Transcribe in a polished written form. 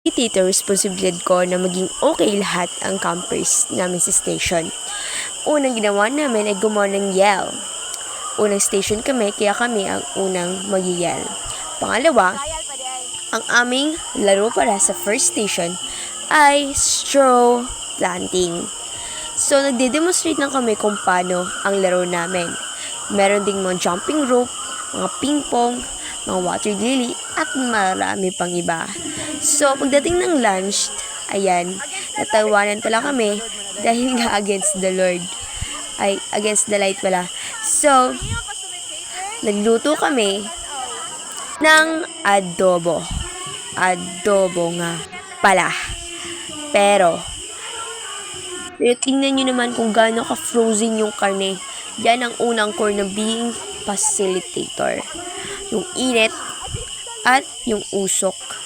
Tito, responsibilidad ko na maging okay lahat ang campers namin sa station. Unang ginawa namin ay gumawa ng yell. Unang station kami, kaya kami ang unang mag-yell. Pangalawa, ang aming laro para sa first station ay straw planting. So, nagde-demonstrate lang kami kung paano ang laro namin. Meron ding mga jumping rope, mga ping-pong, mga water lily, at marami pang iba. So, pagdating ng lunch, ayan, natawanan pala kami dahil nga against the Lord. Ay, against the light pala. So, nagluto kami ng adobo. Adobo nga pala. Pero tingnan nyo naman kung gaano ka-frozen yung karne. Yan ang unang core ng being facilitator. Yung init at yung usok.